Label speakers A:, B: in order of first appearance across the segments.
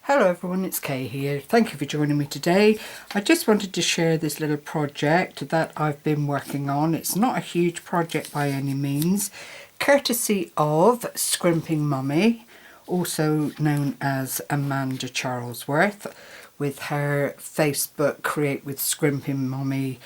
A: Hello everyone, it's Kay here. Thank you for joining me today. I just wanted to share this little project that I've been working on. It's not a huge project by any means, courtesy of Scrimping Mummy, also known as Amanda Charlesworth, with her Facebook Create with Scrimping Mummy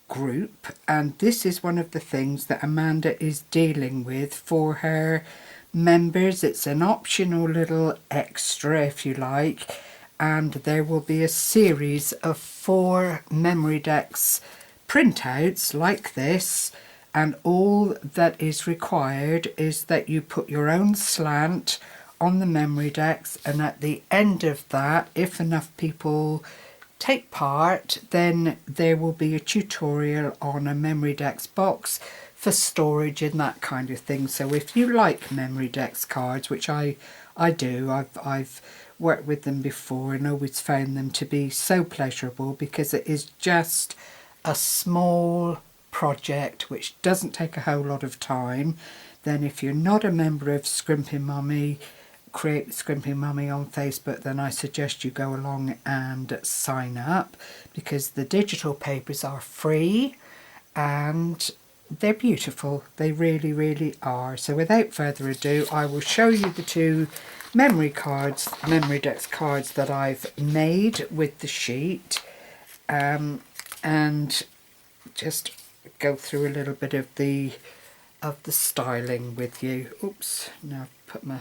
A: group. And this is one of the things that Amanda is dealing with for her members. It's an optional little extra, if you like, and there will be a series of 4 Memorydex printouts like this, and all that is required is that you put your own slant on the Memorydex, and at the end of that, if enough people take part, then there will be a tutorial on a Memorydex box for storage and that kind of thing. So if you like Memorydex cards, which I do, I've worked with them before and always found them to be so pleasurable, because it is just a small project which doesn't take a whole lot of time. Then if you're not a member of Scrimping Mummy, Create Scrimping Mummy on Facebook, then I suggest you go along and sign up, because the digital papers are free and they're beautiful. They really are. So without further ado, I will show you the 2 Memorydex cards that I've made with the sheet, and just go through a little bit of the styling with you. Oops, now I've put my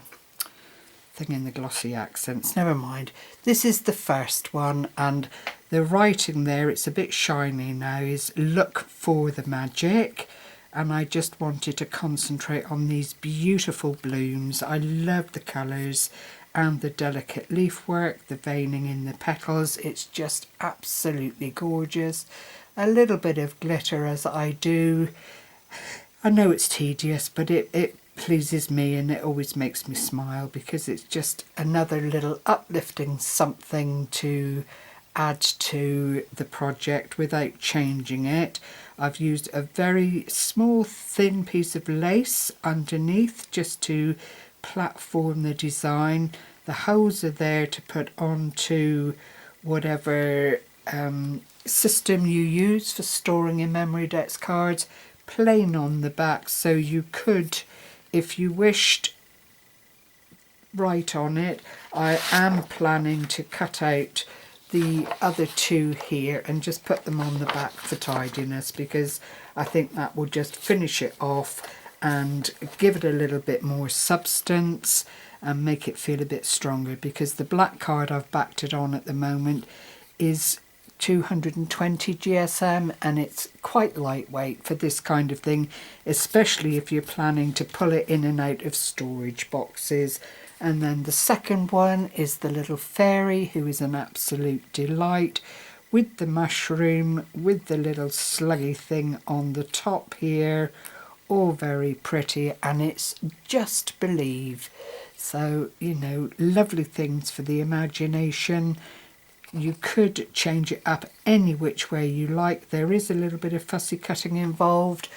A: thing in the glossy accents. Never mind. This is the first one, and the writing there, it's a bit shiny now, is "Look for the magic." And I just wanted to concentrate on these beautiful blooms. I love the colours and the delicate leaf work, the veining in the petals. It's just absolutely gorgeous. A little bit of glitter as I do. I know it's tedious, but it pleases me, and it always makes me smile, because it's just another little uplifting something to add to the project without changing it. I've used a very small thin piece of lace underneath just to platform the design. The holes are there to put onto whatever system you use for storing your Memorydex cards, plain on the back, so you could, if you wished, write on it. I am planning to cut out the other 2 here and just put them on the back for tidiness, because I think that will just finish it off and give it a little bit more substance and make it feel a bit stronger, because the black card I've backed it on at the moment is 220 GSM, and it's quite lightweight for this kind of thing, especially if you're planning to pull it in and out of storage boxes. And then the second one is the little fairy, who is an absolute delight, with the mushroom, with the little sluggy thing on the top here, all very pretty, and it's Just Believe. So, you know, lovely things for the imagination. You could change it up any which way you like. There is a little bit of fussy cutting involved,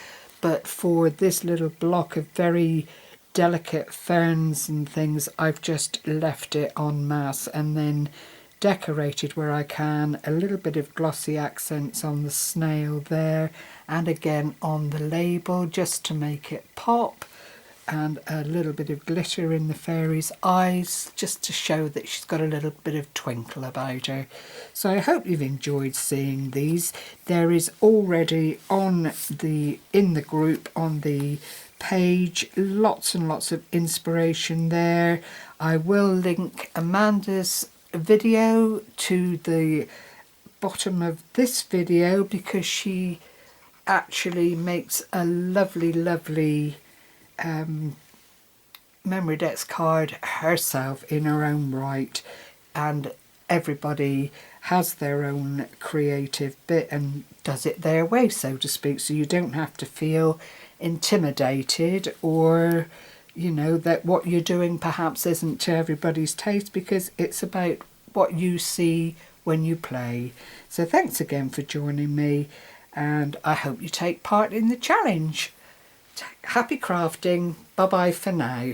A: but for this little block of very delicate ferns and things, I've just left it en masse and then decorated where I can. A little bit of glossy accents on the snail there, and again on the label, just to make it pop, and a little bit of glitter in the fairy's eyes, just to show that she's got a little bit of twinkle about her. So I hope you've enjoyed seeing these. There is already in the group on the page lots and lots of inspiration there. I will link Amanda's video to the bottom of this video, because she actually makes a lovely Memorydex card herself in her own right, and everybody has their own creative bit and does it their way, so to speak, so you don't have to feel intimidated, or you know, that what you're doing perhaps isn't to everybody's taste, because it's about what you see when you play. So thanks again for joining me, and I hope you take part in the challenge. Happy crafting. Bye bye for now.